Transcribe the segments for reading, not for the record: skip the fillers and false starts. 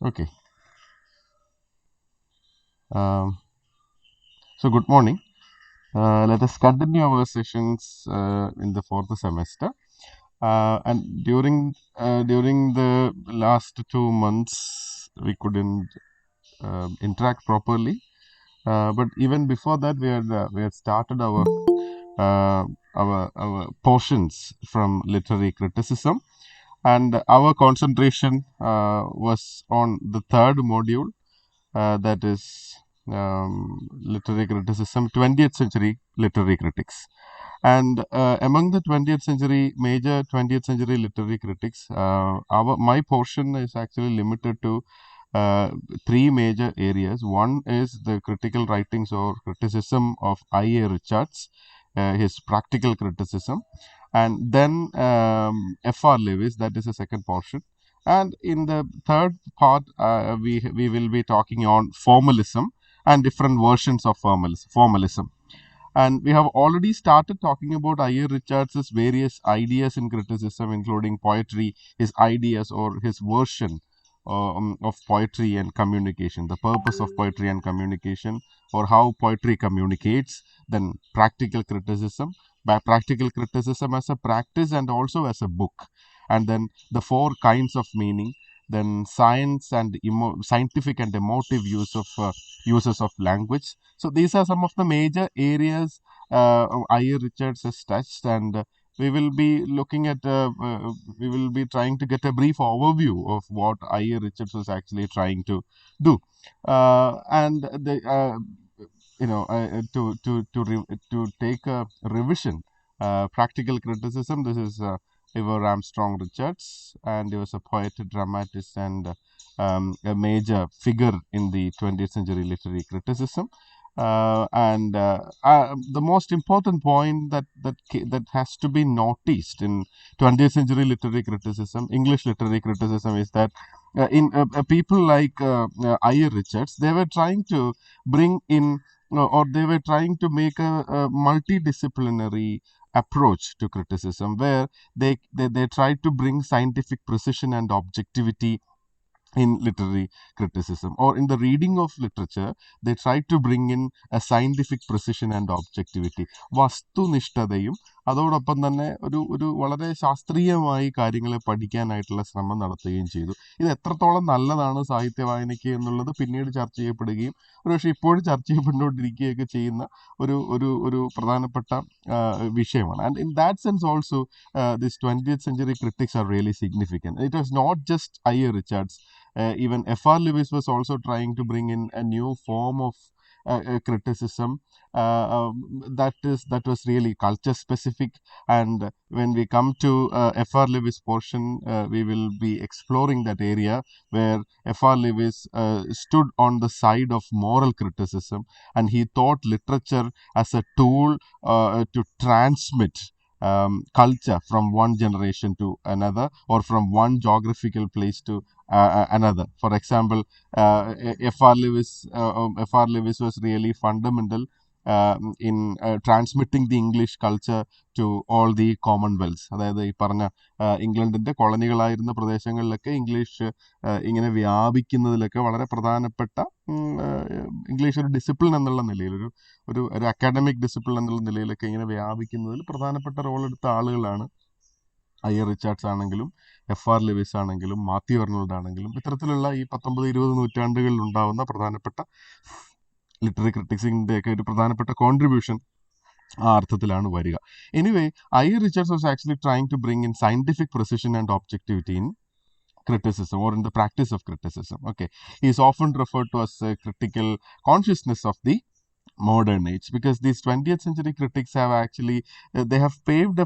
Okay. So good morning. Let us continue our sessions in the fourth semester. And during the last 2 months, we couldn't interact properly. But even before that, we had started our portions from literary criticism, and our concentration was on the third module, that is literary criticism, 20th century literary critics. And among the 20th century, major 20th century literary critics, my portion is actually limited to three major areas. One is the critical writings or criticism of I.A. Richards, his practical criticism, and then F.R. Lewis, that is the second portion. And in the third part, we will be talking on formalism and different versions of formalism. And we have already started talking about I.A. Richards' various ideas in criticism, including poetry, his ideas or his version of poetry and communication, the purpose of poetry and communication, or how poetry communicates, then practical criticism, by practical criticism as a practice and also as a book, and then the four kinds of meaning, then science and scientific and emotive uses of language. So these are some of the major areas I.A. Richards has touched, and we will be looking at, we will be trying to get a brief overview of what I.A. Richards was actually trying to do, and the to take a revision. Practical criticism. This is Ivor Armstrong Richards, and he was a poet, dramatist, and a major figure in the 20th century literary criticism. The most important point that has to be noticed in 20th century literary criticism, English literary criticism, is that in people like I.A. Richards, they were trying to bring in, or they were trying to make a multidisciplinary approach to criticism, where they tried to bring scientific precision and objectivity in literary criticism, or in the reading of literature they try to bring in a scientific precision and objectivity, വസ്തുനിഷ്ഠതയും അതോടൊപ്പം തന്നെ ഒരു വളരെ ശാസ്ത്രീയമായി കാര്യങ്ങളെ പഠിക്കാനായിട്ടുള്ള ശ്രമം നടത്തുകയും ചെയ്തു. ഇത് എത്രത്തോളം നല്ലതാണ് സാഹിത്യ വായനയ്ക്ക് എന്നുള്ളത് പിന്നീട് ചർച്ച ചെയ്യപ്പെടുകയും ഒരുപക്ഷെ ഇപ്പോഴും ചർച്ച ചെയ്യപ്പെട്ടുകൊണ്ടിരിക്കുകയൊക്കെ ചെയ്യുന്ന ഒരു പ്രധാനപ്പെട്ട വിഷയമാണ്. And in that sense also this 20th century critics are really significant. It was not just I.A. Richards. Even F.R. Lewis was also trying to bring in a new form of criticism that was really culture specific. And when we come to F.R. Lewis portion, we will be exploring that area where F.R. Lewis stood on the side of moral criticism, and he thought literature as a tool to transmit culture from one generation to another, or from one geographical place to another. For example, F.R. Lewis was really fundamental in transmitting the English culture to all the commonwealths. അതായത് ഈ പറഞ്ഞ ഇംഗ്ലണ്ടിന്റെ കോളനികളായിരുന്ന പ്രദേശങ്ങളിലൊക്കെ English ഇങ്ങനെ വ്യാപിക്കുന്നതിലൊക്കെ വളരെ പ്രധാനപ്പെട്ട English ഒരു discipline എന്നുള്ള നിലയിൽ, ഒരു അക്കാഡമിക് ഡിസിപ്ലിൻ എന്നുള്ള നിലയിലൊക്കെ ഇങ്ങനെ വ്യാപിക്കുന്നതിൽ പ്രധാനപ്പെട്ട റോൾ എടുത്ത ആളുകളാണ് I.A. റിച്ചാർഡ്സ് ആണെങ്കിലും F.R. ലെവിസ് ആണെങ്കിലും മാത്യു അർണോൾഡ് ആണെങ്കിലും. ഇത്തരത്തിലുള്ള ഈ 19-20 നൂറ്റാണ്ടുകളിൽ ഉണ്ടാവുന്ന പ്രധാനപ്പെട്ട ലിറ്റററി ക്രിറ്റിക്സിന്റെ ഒക്കെ ഒരു പ്രധാനപ്പെട്ട കോൺട്രിബ്യൂഷൻ ആ അർത്ഥത്തിലാണ് വരിക. Anyway, I.A. Richards was actually trying to bring in scientific precision and objectivity in criticism, or in the practice of criticism. Okay, he is often referred to as a critical consciousness of the modern age, because these 20th century critics have actually they have paved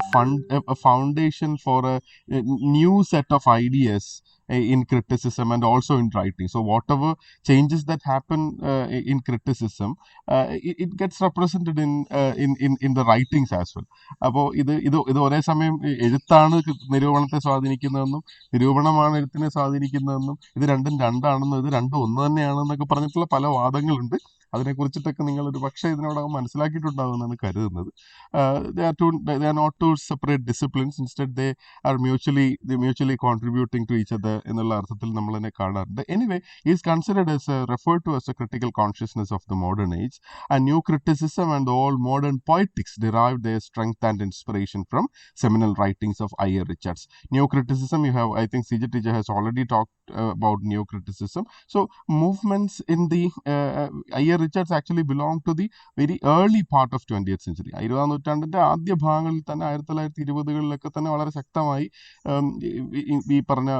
a foundation for a new set of ideas in criticism and also in writing. So whatever changes that happen in criticism, it gets represented in the writings as well. അപ്പോൾ ഇത് ഒരേ സമയം എഴുത്താണ് നിരൂപണത്തെ സ്വാധീനിക്കുന്നതെന്നും നിരൂപണമാണ് എഴുത്തിനെ സ്വാധീനിക്കുന്നതെന്നും ഇത് രണ്ടും രണ്ടാണെന്നും ഇത് രണ്ടും ഒന്ന് തന്നെയാണെന്നൊക്കെ പറഞ്ഞിട്ടുള്ള പല വാദങ്ങളുണ്ട്. അതിനെക്കുറിച്ചിട്ടൊക്കെ നിങ്ങൾ ഒരു പക്ഷേ ഇതിനോടകം മനസ്സിലാക്കിയിട്ടുണ്ടാകുമെന്നാണ് കരുതുന്നത്. They are not two separate disciplines. Instead, they are mutually contributing to each other എന്നുള്ള അർത്ഥത്തിൽ നമ്മൾ അതിനെ കാണാറുണ്ട്. Anyway, he is considered as referred to as a critical consciousness of the modern age. And new criticism and all modern poetics derived their strength and inspiration from seminal writings of I.A. Richards. New criticism, you have, I think CJ teacher has already talked about new criticism. So movements in the I.A. Richards actually belong to the very early part of 20th century. 20ാം നൂറ്റാണ്ടിൻ്റെ ആദ്യ ഭാഗങ്ങളിൽ തന്നെ 1920കളിലൊക്കെ തന്നെ വളരെ ശക്തമായി ഈ പറഞ്ഞ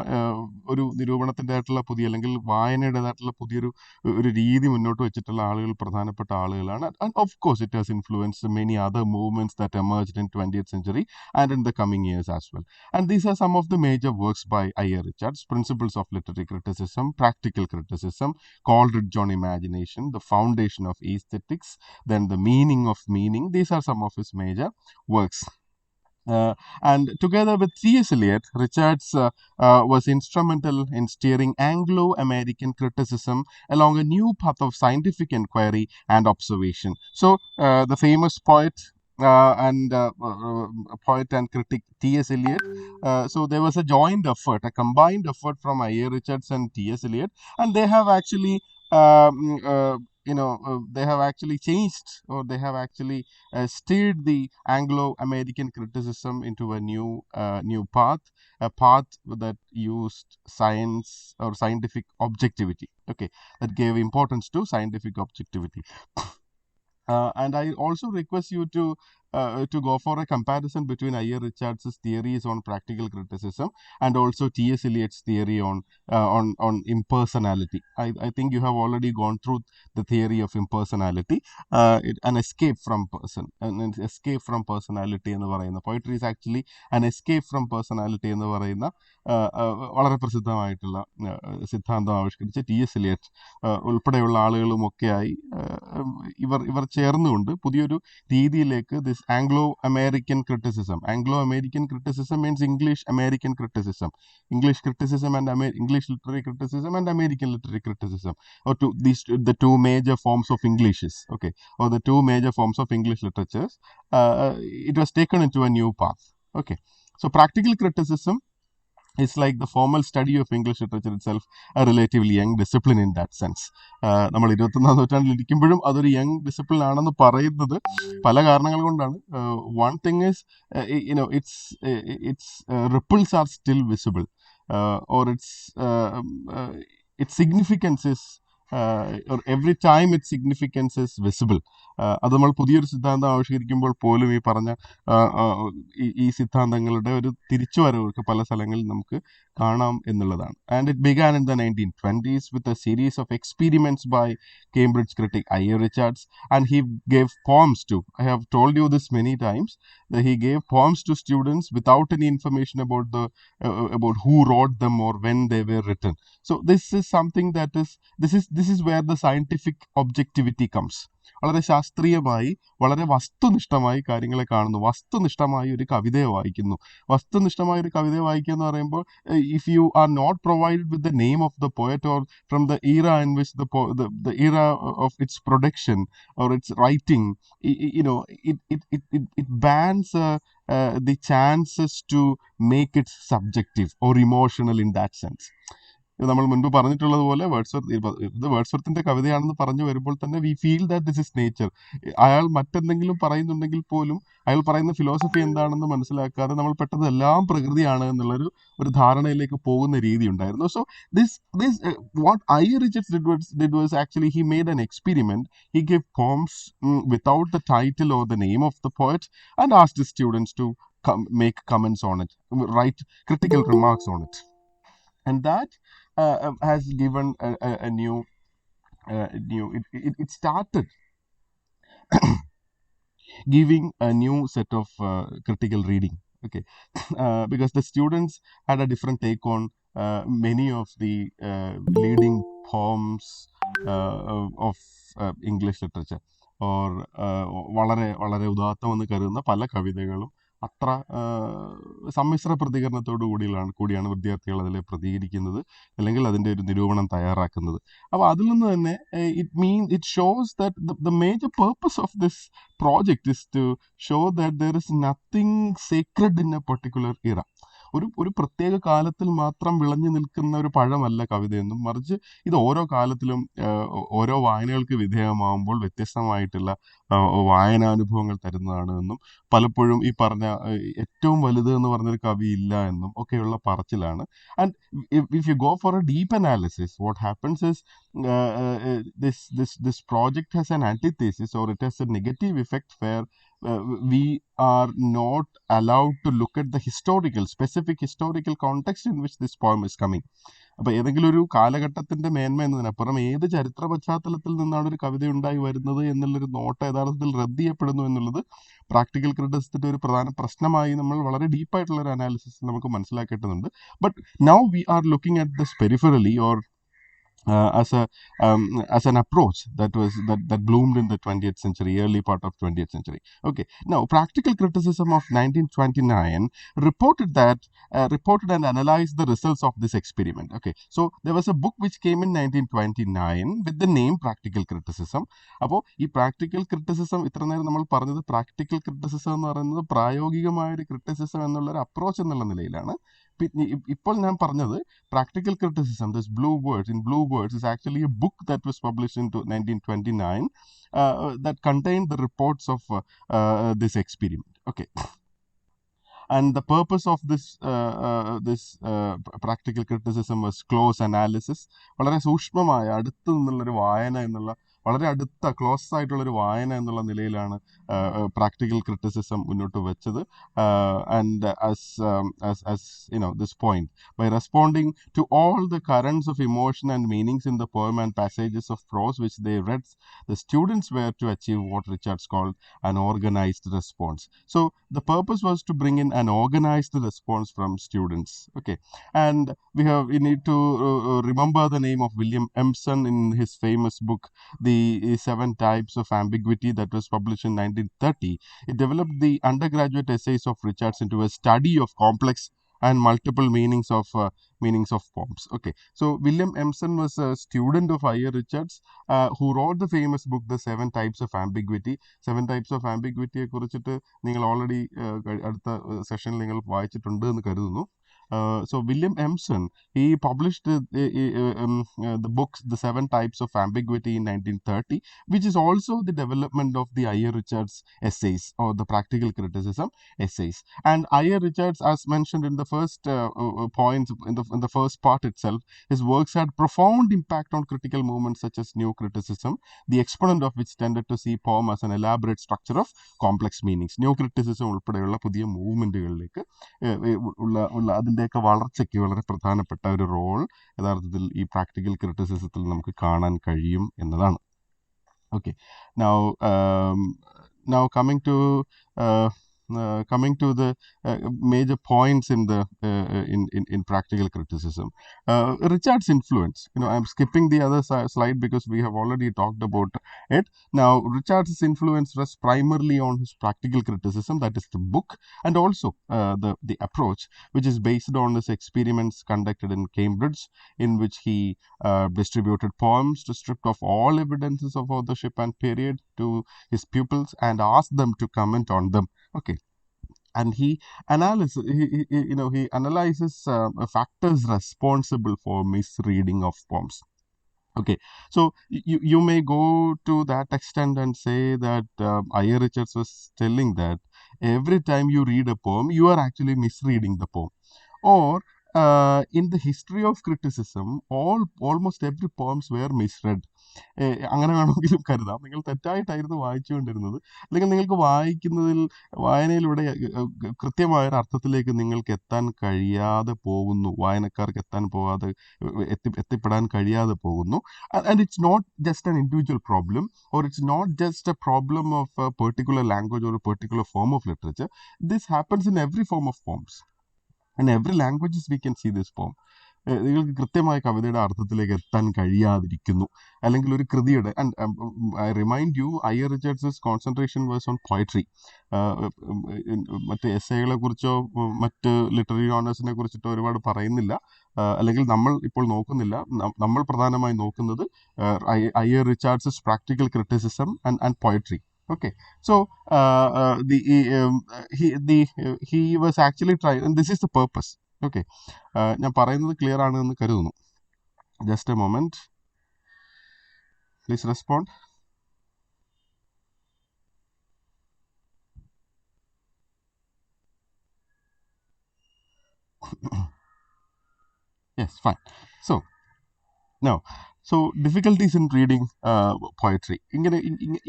ഒരു നിരൂപണത്തിൻ്റെതായിട്ടുള്ള പുതിയ അല്ലെങ്കിൽ വായനയുടേതായിട്ടുള്ള പുതിയൊരു രീതി മുന്നോട്ട് വെച്ചിട്ടുള്ള ആളുകൾ പ്രധാനപ്പെട്ട ആളുകളാണ്. And of course it has influenced many other movements that emerged in 20th century and in the coming years as well. And these are some of the major works by I.A. Richards: Principles of Literary Criticism, Practical Criticism, Coleridge on Imagination, The Foundation of Aesthetics, then The Meaning of Meaning. These are some of his major works. And together with T.S. Eliot, Richards was instrumental in steering Anglo-American criticism along a new path of scientific inquiry and observation. So, the famous poet and critic T.S. Eliot. So there was a joint effort, a combined effort from I.A. Richards and T.S. Eliot, and they have actually they have actually changed, or they have actually steered the Anglo-American criticism into a new path, a path that used science or scientific objectivity. Okay, that gave importance to scientific objectivity. And I also request you to go for a comparison between I.A. Richards' theories on practical criticism and also T.S. Eliot's theory on impersonality. I think you have already gone through the theory of impersonality, an escape from personality എന്ന് പറയുന്ന poetry is actually an escape from personality എന്ന് പറയുന്ന വളരെ പ്രസിദ്ധമായിട്ടുള്ള സിദ്ധാന്തം ആവിഷ്കരിച്ച T.S. Eliot ഉൾപ്പെടെയുള്ള ആളുകളുമൊക്കെയായി ഇവർ ചേർന്നുകൊണ്ട് പുതിയൊരു രീതിയിലേക്ക് this Anglo-American criticism means English-American criticism, English criticism and English literary criticism and American literary criticism, or the two major forms of Englishes, okay, or the two major forms of English literatures. It was taken into a new path. Okay, so practical criticism is like the formal study of English literature itself, a relatively young discipline in that sense. നമ്മൾ 21ാം നൂറ്റാണ്ടിൽ ഇരിക്കുമ്പോഴും അതൊരു young discipline ആണെന്ന് പറയുന്നത് പല കാരണങ്ങൾ കൊണ്ടാണ്. One thing is its ripples are still visible, or its significance is or every time its significance is visible. അത് നമ്മൾ പുതിയൊരു സിദ്ധാന്തം ആവിഷ്കരിക്കുമ്പോൾ പോലും ഈ പറഞ്ഞ ഈ സിദ്ധാന്തങ്ങളുടെ ഒരു തിരിച്ചുവരവ് പല സ്ഥലങ്ങളിൽ നമുക്ക് കാണാം എന്നുള്ളതാണ്. And it began in the 1920s with a series of experiments by Cambridge critic I.A. Richards, and he gave poems to, I have told you this many times, that he gave poems to students without any information about who wrote them or when they were written. So this is something that is this is where the scientific objectivity comes. വളരെ ശാസ്ത്രീയമായി, വളരെ വസ്തുനിഷ്ഠമായി കാര്യങ്ങളെ കാണുന്നു. വസ്തുനിഷ്ഠമായി ഒരു കവിതയെ വായിക്കുന്നു. വസ്തുനിഷ്ഠമായ ഒരു കവിതയെ വായിക്കുക എന്ന് പറയുമ്പോൾ, if you are not provided with the name of the poet or from the era in which the era of its production or its writing, it bans the chances to make it subjective or emotional in that sense. നമ്മൾ മുൻപ് പറഞ്ഞിട്ടുള്ളത് പോലെ വേർഡ്സ്വർത്തിന്റെ കവിതയാണെന്ന് പറഞ്ഞു വരുമ്പോൾ തന്നെ we feel that this is nature. അയാൾ മറ്റെന്തെങ്കിലും പറയുന്നുണ്ടെങ്കിൽ പോലും അയാൾ പറയുന്ന ഫിലോസഫി എന്താണെന്ന് മനസ്സിലാക്കാതെ നമ്മൾ പെട്ടെന്ന് എല്ലാം പ്രകൃതിയാണ് എന്നുള്ളൊരു ധാരണയിലേക്ക് പോകുന്ന രീതി ഉണ്ടായിരുന്നു. So what I.A. Richards did was actually he made an experiment. He gave poems without the title or the name of the poet and asked his students to make comments on it, write critical remarks on it. And that has given a new it started giving a new set of critical reading. Okay, because the students had a different take on many of the leading poems of English literature, or വളരെ വളരെ ഉദാത്തമെന്ന് കരുതുന്ന പല കവിതകളും അത്ര സമ്മിശ്ര പ്രതികരണത്തോടു കൂടിയാണ് വിദ്യാർത്ഥികൾ അതിൽ പ്രതികരിക്കുന്നത്, അല്ലെങ്കിൽ അതിൻ്റെ ഒരു നിരൂപണം തയ്യാറാക്കുന്നത്. അപ്പോൾ അതിൽ നിന്ന് തന്നെ it shows that the major purpose of this project is to show that there is nothing sacred in a particular era. ഒരു പ്രത്യേക കാലത്തിൽ മാത്രം വിളഞ്ഞു നിൽക്കുന്ന ഒരു പഴമല്ല കവിതയെന്നും, മറിച്ച് ഇത് ഓരോ കാലത്തിലും ഓരോ വായനകൾക്ക് വിധേയമാകുമ്പോൾ വ്യത്യസ്തമായിട്ടുള്ള വായനാനുഭവങ്ങൾ തരുന്നതാണ് എന്നും, പലപ്പോഴും ഈ പറഞ്ഞ ഏറ്റവും വലുത് എന്ന് പറഞ്ഞൊരു കവി ഇല്ല എന്നും ഒക്കെയുള്ള പറച്ചിലാണ്. And if you go for a deep analysis, what happens is this project has an antithesis, or it has a negative effect where we are not allowed to look at the specific historical context in which this poem is coming. അപ്പോൾ ഏതെങ്കിലും ഒരു കാലഘട്ടത്തിന്റെ മേന്മ എന്നതിനപ്പുറം ഏത് ചരിത്ര പശ്ചാത്തലത്തിൽ നിന്നാണ് ഒരു കവിത ഉണ്ടായി വരുന്നത് എന്നുള്ളൊരു നോട്ട് യഥാർത്ഥത്തിൽ റദ്ദ് ചെയ്യപ്പെടുന്നു എന്നുള്ളത് പ്രാക്ടിക്കൽ ക്രിറ്റിസിസത്തിന്റെ ഒരു പ്രധാന പ്രശ്നമായി നമ്മൾ വളരെ ഡീപ്പായിട്ടുള്ള ഒരു അനാലിസിസ് നമുക്ക് മനസ്സിലാക്കേണ്ടതുണ്ട്. But now we are looking at this peripherally, or as an approach that bloomed in the 20th century, early part of 20th century. Okay, now practical criticism of 1929 reported and analyzed the results of this experiment. Okay, so there was a book which came in 1929 with the name Practical Criticism. അപ്പോൾ ഈ practical criticism, ഇത്ര നേരം നമ്മൾ പറഞ്ഞത് practical criticism എന്ന് പറയുന്നത് പ്രായോഗികമായൊരു criticism എന്നുള്ളൊരു approach എന്നുള്ള നിലയിലാണ്. ഇപ്പോൾ ഞാൻ പറഞ്ഞത് practical criticism, this blue words is actually a book that was published in 1929 that contained the reports of this experiment. Okay, and the purpose of this practical criticism was close analysis. വളരെ സൂക്ഷ്മമായ അടുത്ത് നിന്നുള്ളൊരു വായന എന്നുള്ള, വളരെ അടുത്ത close ആയിട്ടുള്ളൊരു വായന എന്നുള്ള നിലയിലാണ് പ്രാക്ടിക്കൽ ക്രിറ്റിസിസം മുന്നോട്ട് വെച്ചത്. And as you know, this point, by responding to all the currents of emotion and meanings in the poem and passages of prose which they read, the students were to achieve what Richards called an organized response. So the purpose was to bring in an organized response from students. Okay, and we need to remember the name of William Empson in his famous book The 7 Types of Ambiguity, that was published in 1930. It developed the undergraduate essays of Richards into a study of complex and multiple meanings of poems. Okay, so William Empson was a student of I.A. Richards, who wrote the famous book The 7 Types of Ambiguity. 7 Types of Ambiguity കുറിച്ചിട്ട് നിങ്ങൾ already അടുത്ത സെഷനിൽ നിങ്ങൾ വായിച്ചിട്ടുണ്ട് എന്ന് കരുതുന്നു. So William Empson, he published the book The 7 Types of Ambiguity in 1930, which is also the development of the I.A. Richards essays, or the practical criticism essays. And I.A. Richards, as mentioned in the first points, in the first part itself, his works had profound impact on critical movements such as New Criticism, the exponent of which tended to see poem as an elaborate structure of complex meanings. New Criticism ഉൾപ്പെടെയുള്ള പുതിയ മൂവ്മെന്റുകളിലേക്ക് ഉള്ള അതിൻ്റെയൊക്കെ വളർച്ചയ്ക്ക് വളരെ പ്രധാനപ്പെട്ട ഒരു role യഥാർത്ഥത്തിൽ ഈ പ്രാക്ടിക്കൽ ക്രിറ്റിസിസത്തിൽ നമുക്ക് കാണാൻ കഴിയും എന്നതാണ്. Okay, now coming to the major points in the in practical criticism, Richard's influence. I'm skipping the other slide because we have already talked about it. Now, Richard's influence rests primarily on his practical criticism, that is the book, and also the approach, which is based on his experiments conducted in Cambridge, in which he distributed poems stripped of all evidences of authorship and period to his pupils and asked them to comment on them. Okay, and he analyzes factors responsible for misreading of poems. Okay, so you may go to that extent and say that I.A. Richards was telling that every time you read a poem, you are actually misreading the poem. Or in the history of criticism, almost every poems were misread. അങ്ങനെ വേണമെങ്കിലും കരുതാം. നിങ്ങൾ തെറ്റായിട്ടായിരുന്നു വായിച്ചുകൊണ്ടിരുന്നത്, അല്ലെങ്കിൽ നിങ്ങൾക്ക് വായനയിലൂടെ കൃത്യമായൊരു അർത്ഥത്തിലേക്ക് നിങ്ങൾക്ക് എത്താൻ കഴിയാതെ പോകുന്നു, വായനക്കാർക്ക് എത്തിപ്പെടാൻ കഴിയാതെ പോകുന്നു. And it's not just an individual problem, or it's not just a problem of a particular language or a particular form of literature. This happens in every form of poems. In every languages we can see this poem. നിങ്ങൾക്ക് കൃത്യമായ കവിതയുടെ അർത്ഥത്തിലേക്ക് എത്താൻ കഴിയാതിരിക്കുന്നു, അല്ലെങ്കിൽ ഒരു കൃതിയുടെ I remind you I Richards concentration verse on poetry. മറ്റ് എസ്സേകളെ കുറിച്ചോ മറ്റ് ലിറ്റററി ഓണേഴ്സിനെ കുറിച്ചിട്ടോ ഒരുപാട് പറയുന്നില്ല, അല്ലെങ്കിൽ നമ്മൾ ഇപ്പോൾ നോക്കുന്നില്ല. നമ്മൾ പ്രധാനമായി നോക്കുന്നത് I Richards practical criticism and poetry. Okay, so he was actually trying, and this is the purpose. Okay, ഞാൻ പറയുന്നത് ക്ലിയർ ആണ് എന്ന് കരുതുന്നു. Just a moment, please respond. Yes, fine. No so difficulties in reading poetry,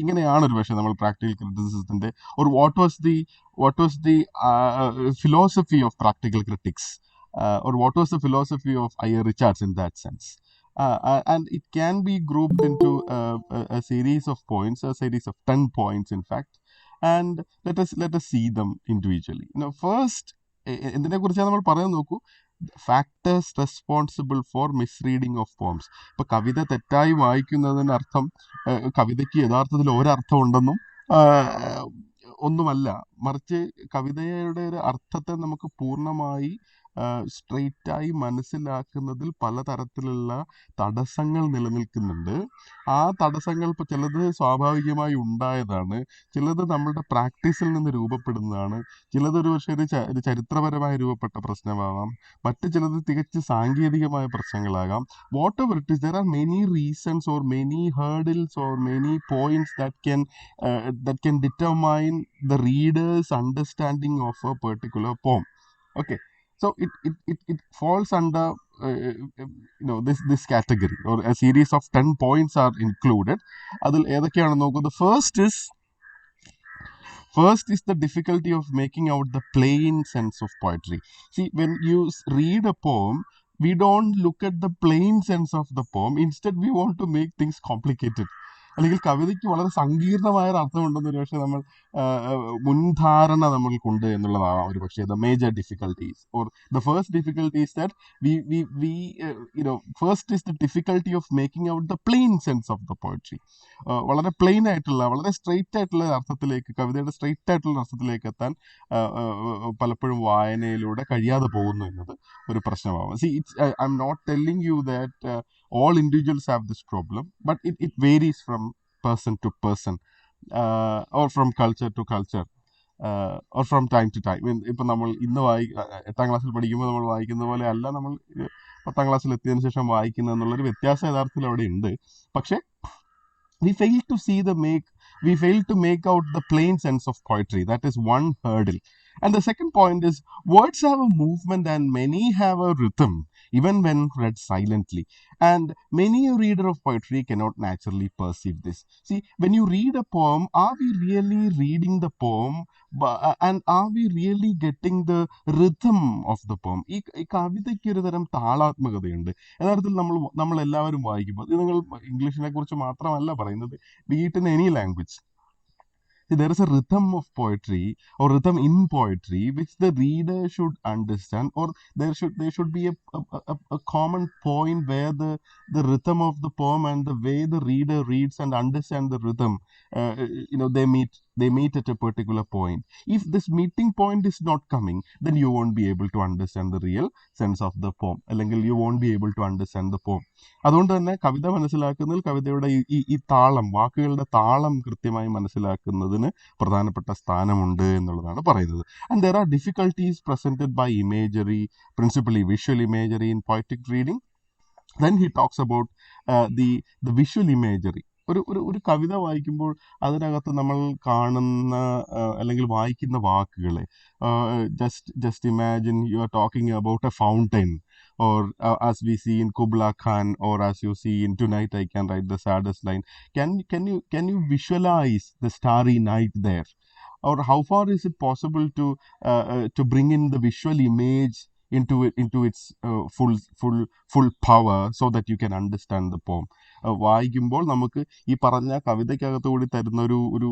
ഇങ്ങനെയാണ് ഒരു പക്ഷേ നമ്മൾ practical ക്രിറ്റിസിസത്തിന്റെ, or what was the philosophy of practical critics, or what was the philosophy of I. Richards in that sense. And it can be grouped into a series of points, a series of 10 points in fact, and let us see them individually. First, എന്തിനെ കുറിച്ചാണ് നമ്മൾ പറയാൻ നോക്കൂ? Factors responsible for misreading of poems. ഇപ്പൊ കവിത തെറ്റായി വായിക്കുന്നതിനർത്ഥം കവിതയ്ക്ക് യഥാർത്ഥത്തിൽ ഒരർത്ഥം ഉണ്ടെന്നും ഒന്നുമല്ല, മറിച്ച് കവിതയുടെ ഒരു അർത്ഥത്തെ നമുക്ക് പൂർണ്ണമായി സ്ട്രെയിറ്റായി മനസ്സിലാക്കുന്നതിൽ പലതരത്തിലുള്ള തടസ്സങ്ങൾ നിലനിൽക്കുന്നുണ്ട്. ആ തടസ്സങ്ങൾ ഇപ്പോൾ ചിലത് സ്വാഭാവികമായി ഉണ്ടായതാണ്, ചിലത് നമ്മളുടെ പ്രാക്ടീസിൽ നിന്ന് രൂപപ്പെടുന്നതാണ്, ചിലതൊരു പക്ഷേ ഒരു ചരിത്രപരമായി രൂപപ്പെട്ട പ്രശ്നമാവാം, മറ്റു ചിലത് തികച്ച് സാങ്കേതികമായ പ്രശ്നങ്ങളാകാം. Whatever it is, there are many reasons or many hurdles or many points that can determine the reader's understanding of a particular poem. Okay, so it falls under this category, or a series of 10 points are included. അതിൽ ഏതൊക്കെയാണെന്ന് നോക്കൂ. The first is the difficulty of making out the plain sense of poetry. See, when you read a poem, we don't look at the plain sense of the poem. Instead, we want to make things complicated. അല്ലെങ്കിൽ കവിതയ്ക്ക് വളരെ സങ്കീർണമായ ഒരു അർത്ഥമുണ്ടെന്ന് ഒരു പക്ഷേ നമ്മൾ മുൻധാരണ നമ്മൾക്കുണ്ട് എന്നുള്ളതാവാം ഒരു പക്ഷേ the major difficulties. Or the first difficulty is that first is the difficulty of making out the plain sense of the poetry. വളരെ പ്ലെയിൻ ആയിട്ടുള്ള, വളരെ സ്ട്രെയിറ്റ് ആയിട്ടുള്ള അർത്ഥത്തിലേക്ക്, കവിതയുടെ സ്ട്രെയിറ്റ് ആയിട്ടുള്ള അർത്ഥത്തിലേക്ക് എത്താൻ പലപ്പോഴും വായനയിലൂടെ കഴിയാതെ പോകുന്നു എന്നത് ഒരു പ്രശ്നമാവും. See, I'm not telling you that all individuals have this problem, but it varies from person to person, or from culture to culture, or from time to time. ഇപ്പം നമ്മൾ ഇന്ന് 8ാം ക്ലാസ്സിൽ പഠിക്കുമ്പോൾ നമ്മൾ വായിക്കുന്ന പോലെ അല്ല നമ്മൾ 10ാം ക്ലാസ്സിൽ എത്തിയതിനു ശേഷം വായിക്കുന്നത് എന്നുള്ളൊരു വ്യത്യാസം യഥാർത്ഥത്തിൽ അവിടെ ഉണ്ട്. പക്ഷേ we fail to make out the plain sense of poetry. That is one hurdle. And the second point is, words have a movement and many have a rhythm, even when read silently. And many a reader of poetry cannot naturally perceive this. See, when you read a poem, are we really reading the poem? And are we really getting the rhythm of the poem? ഈ കവിതയ്ക്ക് ഒരു തരം താളാത്മകതയുണ്ട്. യഥാർത്ഥത്തിൽ നമ്മൾ എല്ലാവരും വായിക്കുമ്പോൾ, ഇത് നിങ്ങൾ ഇംഗ്ലീഷിനെ കുറിച്ച് മാത്രമല്ല പറയുന്നത്, B it in any language. See, there is a rhythm of poetry, or rhythm in poetry, which the reader should understand, or there should be a common point where the rhythm of the poem and the way the reader reads and understands the rhythm, they meet at a particular point. If this meeting point is not coming, then you won't be able to understand the real sense of the poem, അല്ലെങ്കിൽ you won't be able to understand the poem. അതുകൊണ്ട് തന്നെ കവിത മനസ്സിലാക്കുന്നതിൽ കവിതയുടെ ഈ താളം, വാക്കുകളുടെ താളം കൃത്യമായി മനസ്സിലാക്കുന്നതിന് പ്രധാനപ്പെട്ട സ്ഥാനമുണ്ട് എന്നുള്ളതാണ് പറയുന്നത്. And there are difficulties presented by imagery, principally visual imagery in poetic reading. Then he talks about the visual imagery. ഒരു കവിത വായിക്കുമ്പോൾ അതിനകത്ത് നമ്മൾ കാണുന്ന അല്ലെങ്കിൽ വായിക്കുന്ന വാക്കുകളെ, just imagine you are talking about a fountain, or as we see in Kubla Khan, or as you see in Tonight I Can Write the Saddest Line. Can you visualize the starry night there? Or how far is it possible to bring in the visual image into its full power, so that you can understand the poem? വായിക്കുമ്പോൾ നമുക്ക് ഈ പറഞ്ഞ കവിതയ്ക്കകത്ത് കൂടി തരുന്ന ഒരു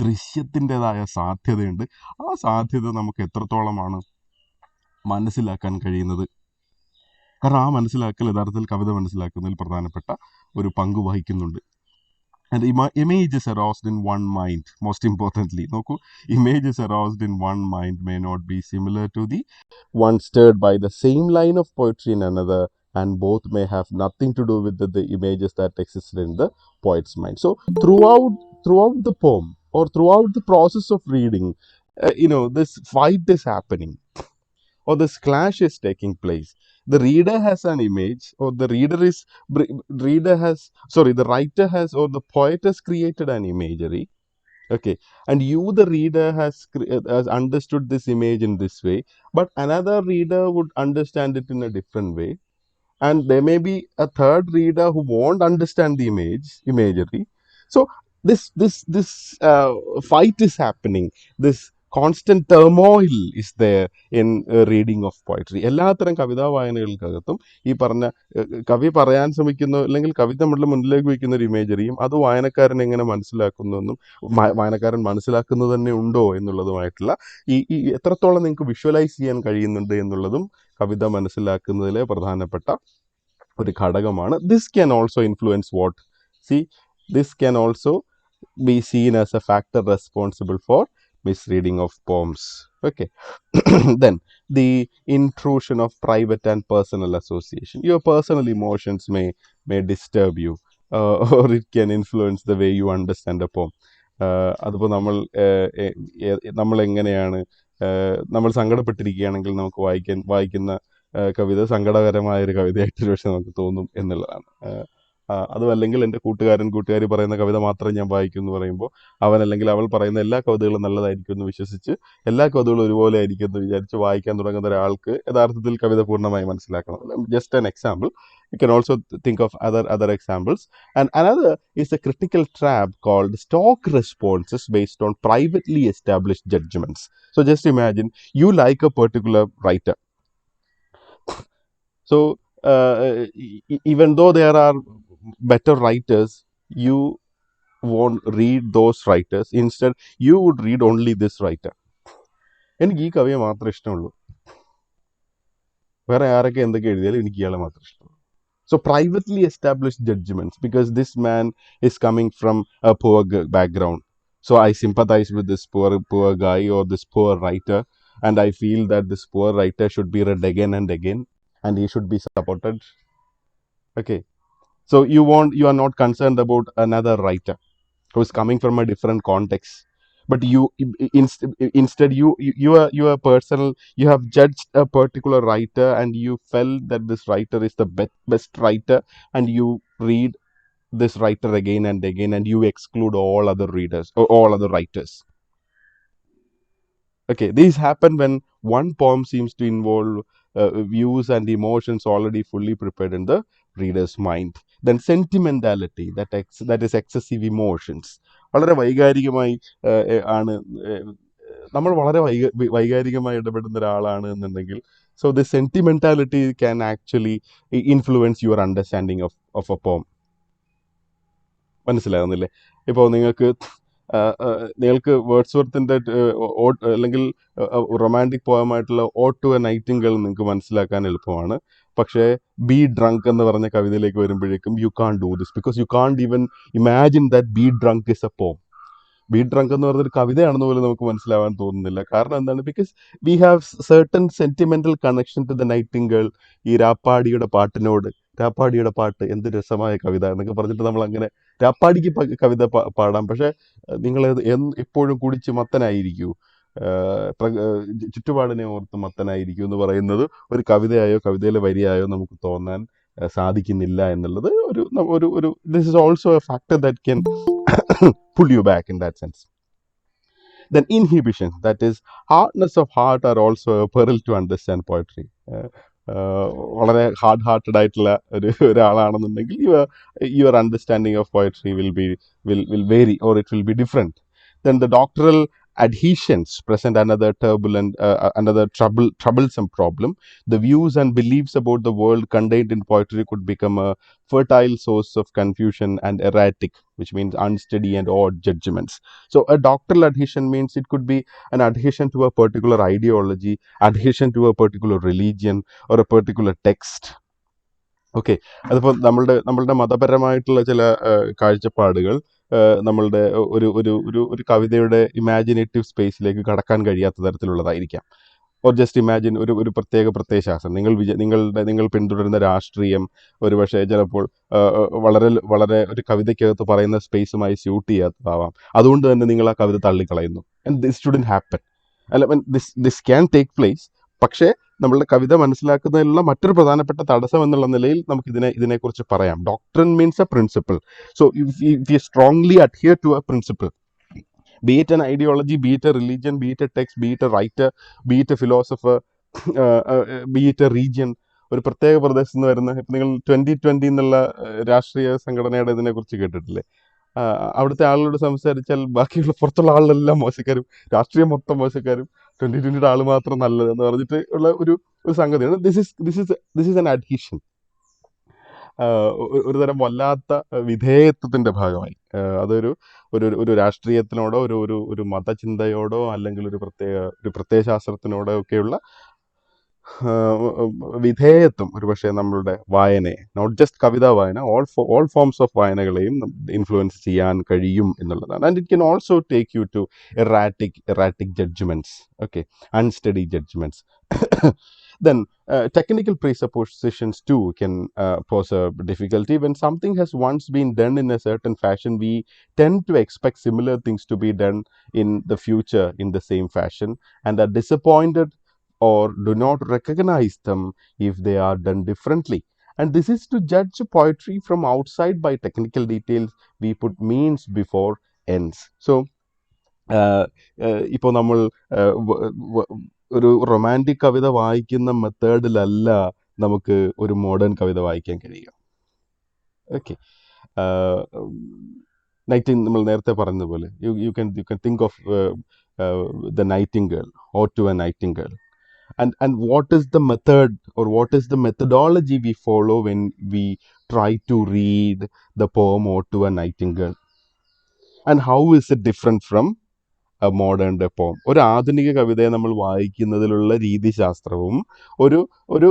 ദൃശ്യത്തിൻ്റെതായ സാധ്യതയുണ്ട്. ആ സാധ്യത നമുക്ക് എത്രത്തോളമാണ് മനസ്സിലാക്കാൻ കഴിയുന്നത്? കാരണം ആ മനസ്സിലാക്കൽ യഥാർത്ഥത്തിൽ കവിത മനസ്സിലാക്കുന്നതിൽ പ്രധാനപ്പെട്ട ഒരു പങ്ക് വഹിക്കുന്നുണ്ട്. And images aroused in one mind, most importantly, നോക്കൂ, images aroused in one mind may not be similar to the one stirred by the same line of poetry in another, and both may have nothing to do with the images that existed in the poet's mind. So throughout the poem, or throughout the process of reading, this fight is happening, or this clash is taking place. The reader has an image, or the writer has, or the poet has created an imagery. Okay, and you, the reader, has understood this image in this way, but another reader would understand it in a different way, and there may be a third reader who won't understand the imagery. So this fight is happening. This constant turmoil is there in reading of poetry. എല്ലാത്തരം കവിതാ വായനകൾക്കകത്തും ഈ പറഞ്ഞ കവി പറയാൻ ശ്രമിക്കുന്ന, അല്ലെങ്കിൽ കവി നമ്മുടെ മുന്നിലേക്ക് വയ്ക്കുന്ന ഒരു ഇമേജറിയും അത് വായനക്കാരൻ എങ്ങനെ മനസ്സിലാക്കുന്നു എന്നും വായനക്കാരൻ മനസ്സിലാക്കുന്നത് തന്നെ ഉണ്ടോ എന്നുള്ളതുമായിട്ടുള്ള ഈ എത്രത്തോളം നിങ്ങൾക്ക് വിഷ്വലൈസ് ചെയ്യാൻ കഴിയുന്നുണ്ട് എന്നുള്ളതും കവിത മനസ്സിലാക്കുന്നതിലെ പ്രധാനപ്പെട്ട ഒരു ഘടകമാണ്. This can also influence what this can also be seen as a factor responsible for misreading of poems. Okay. Then the intrusion of private and personal association. Your personal emotions may disturb you, or it can influence the way you understand a poem. അതിപ്പോൾ നമ്മൾ എങ്ങനെയാണ്, നമ്മൾ സങ്കടപ്പെട്ടിരിക്കുകയാണെങ്കിൽ നമുക്ക് വായിക്കുന്ന കവിത സങ്കടകരമായ ഒരു കവിതയായിട്ട് പക്ഷെ നമുക്ക് തോന്നും എന്നുള്ളതാണ്. അതും അല്ലെങ്കിൽ എൻ്റെ കൂട്ടുകാരി പറയുന്ന കവിത മാത്രം ഞാൻ വായിക്കും എന്ന് പറയുമ്പോൾ അവൻ അല്ലെങ്കിൽ അവൾ പറയുന്ന എല്ലാ കവിതകളും നല്ലതായിരിക്കും എന്ന് വിശ്വസിച്ച് എല്ലാ കവിതകളും ഒരുപോലെ ആയിരിക്കും എന്ന് വിചാരിച്ച് വായിക്കാൻ തുടങ്ങുന്ന ഒരാൾക്ക് യഥാർത്ഥത്തിൽ കവിത പൂർണ്ണമായി മനസ്സിലാക്കണം. Just an example. You can also think of other examples. And another is a critical trap called stock responses based on privately established judgments. So just imagine you like a particular writer. So even though there are better writers, you won't read those writers. Instead, you would read only this writer. എനിക്ക് ഈ കവിയെ മാത്രമേ ഇഷ്ടമുള്ളൂ, വേറെ ആരൊക്കെ എന്തൊക്കെ എഴുതിയാലും എനിക്ക് ഇയാളെ മാത്രമേ ഇഷ്ടമുള്ളൂ. So privately established judgments, because this man is coming from a poor background. So I sympathize with this poor guy or this poor writer, and I feel that this poor writer should be read again and again, and he should be supported. Okay. So you are not concerned about another writer who is coming from a different context, but instead you are personal, you have judged a particular writer and you felt that this writer is the best writer, and you read this writer again and again, and you exclude all other readers or all other writers. Okay, these happen when one poem seems to involve views and emotions already fully prepared in the reader's mind. Then sentimentality, that is excessive emotions. വളരെ വൈകാരികമായി ആണ് നമ്മൾ വളരെ വൈകാരികമായി ഇടപെടുന്ന ഒരാളാണ് എന്നുണ്ടെങ്കിൽ, so this sentimentality can actually influence your understanding of a poem. മനസ്സിലാകുന്നില്ലേ? ഇപ്പോൾ നിങ്ങൾക്ക് വേർഡ്സ്വർത്തിൻ്റെ അല്ലെങ്കിൽ റൊമാൻറ്റിക് പോയമായിട്ടുള്ള ഓഡ് ടു എ നൈറ്റിംഗേൾ നിങ്ങൾക്ക് മനസ്സിലാക്കാൻ എളുപ്പമാണ്. പക്ഷേ ബി ഡ്രങ്ക് എന്ന് പറഞ്ഞ കവിതയിലേക്ക് വരുമ്പോഴേക്കും you can't do this, because you can't even imagine that be drunk is a poem. Be drunk എന്ന് പറഞ്ഞൊരു കവിതയാണെന്ന് പോലും നമുക്ക് മനസ്സിലാവാൻ തോന്നുന്നില്ല. കാരണം എന്താണ്? Because we have certain sentimental connection to the nightingale. ഈ രാപ്പാടിയുടെ പാട്ടിനോട്, രാപ്പാടിയുടെ പാട്ട് എന്ത് രസമായ കവിത എന്നൊക്കെ പറഞ്ഞിട്ട് നമ്മൾ അങ്ങനെ രാപ്പാടിക്ക് കവിത പാടാം. പക്ഷെ നിങ്ങൾ എപ്പോഴും കുടിച്ച് മത്തനായിരിക്കൂ, ചുറ്റുപാടിനെ ഓർത്ത് മത്തനായിരിക്കും എന്ന് പറയുന്നത് ഒരു കവിതയായോ കവിതയിലെ വരിയായോ നമുക്ക് തോന്നാൻ സാധിക്കുന്നില്ല എന്നുള്ളത് ഒരു this is also A factor that can pull you back in that sense. Then inhibition, that is hardness of heart, are also a peril to understand poetry. വളരെ ഹാർഡ് ഹാർട്ടഡ് ആയിട്ടുള്ള ഒരാളാണെന്നുണ്ടെങ്കിൽ your understanding of poetry will vary, or it will be different. Then the doctoral adhesions present another troublesome problem. The views and beliefs about the world contained in poetry could become a fertile source of confusion and erratic, which means unsteady and odd judgments. So a doctoral adhesion means it could be an adhesion to a particular ideology, adhesion to a particular religion, or a particular text. Okay. അതിപ്പോൾ നമ്മളുടെ മതപരമായിട്ടുള്ള ചില കാഴ്ചപ്പാടുകൾ നമ്മളുടെ ഒരു ഒരു ഒരു ഒരു കവിതയുടെ ഇമാജിനേറ്റീവ് സ്പേസിലേക്ക് കടക്കാൻ കഴിയാത്ത തരത്തിലുള്ളതായിരിക്കാം. ഓർ ജസ്റ്റ് ഇമാജിൻ ഒരു പ്രത്യയശാസ്ത്രം, നിങ്ങൾ പിന്തുടരുന്ന രാഷ്ട്രീയം ഒരുപക്ഷെ ചിലപ്പോൾ വളരെ വളരെ ഒരു കവിതയ്ക്കകത്ത് പറയുന്ന സ്പേസുമായി സ്യൂട്ട് ചെയ്യാത്തതാവാം. അതുകൊണ്ട് തന്നെ നിങ്ങൾ ആ കവിത തള്ളിക്കളയുന്നു. And this shouldn't happen. അല്ല, ദിസ് ക്യാൻ ടേക്ക് പ്ലേസ്. പക്ഷേ നമ്മളുടെ കവിത മനസ്സിലാക്കുന്നതിനുള്ള മറ്റൊരു പ്രധാനപ്പെട്ട തടസ്സം എന്നുള്ള നിലയിൽ നമുക്ക് ഇതിനെക്കുറിച്ച് പറയാം. Doctrine means a principle. So if you strongly adhere to a principle, be it an ideology, be it a religion, be it a text, be it a writer, be it a philosopher, be it a region, ഒരു പ്രത്യേക പ്രദേശത്ത് നിന്ന് വരുന്ന, ഇപ്പം നിങ്ങൾ 2020 എന്നുള്ള രാഷ്ട്രീയ സംഘടനയുടെ ഇതിനെക്കുറിച്ച് കേട്ടിട്ടില്ലേ? അവിടുത്തെ ആളുകളോട് സംസാരിച്ചാൽ ബാക്കിയുള്ള പുറത്തുള്ള ആളുകളെല്ലാം മോശക്കാരും, രാഷ്ട്രീയം മൊത്തം മോശക്കാരും, 2020 ആൾ മാത്രം നല്ലതെന്ന് പറഞ്ഞിട്ട് ഉള്ള ഒരു സംഗതിയാണ്. This is an adhesion. ഒരു തരം വല്ലാത്ത വിധേയത്വത്തിന്റെ ഭാഗമായി അതൊരു ഒരു ഒരു രാഷ്ട്രീയത്തിനോടോ ഒരു ഒരു ഒരു മതചിന്തയോടോ അല്ലെങ്കിൽ ഒരു പ്രത്യയശാസ്ത്രത്തിനോടോ ഒക്കെയുള്ള വിധേയത്വം ഒരുപക്ഷെ നമ്മളുടെ വായനയെ, നോട്ട് ജസ്റ്റ് കവിതാ വായന, ഓൾ ഫോംസ് ഓഫ് വായനകളെയും ഇൻഫ്ലുവൻസ് ചെയ്യാൻ കഴിയും എന്നുള്ളതാണ്. And it can also take you to erratic judgements, okay, unsteady judgements. Then technical presuppositions too can pose a difficulty. When something has once been done in a certain fashion, we tend to expect similar things to be done in the future in the same fashion, and are disappointed or do not recognize them if they are done differently. And this is to judge poetry from outside by technical details. We put means before ends. So ഇപ്പോൾ നമ്മൾ ഒരു romantic കവിത വായിക്കുന്ന മെത്തേഡിലല്ല നമുക്ക് ഒരു modern കവിത വായിക്കാൻ കഴിയുക. Okay. നമ്മൾ നേരത്തെ പറഞ്ഞതുപോലെ you can think of the nightingale, or to a nightingale. And what is the method, or what is the methodology we follow when we try to read the poem Ode to a Nightingale, and how is it different from a modern day poem? ഒരു ആധുനിക കവിതയെ നമ്മൾ വായിക്കുന്നതിലുള്ള രീതിശാസ്ത്രവും ഒരു ഒരു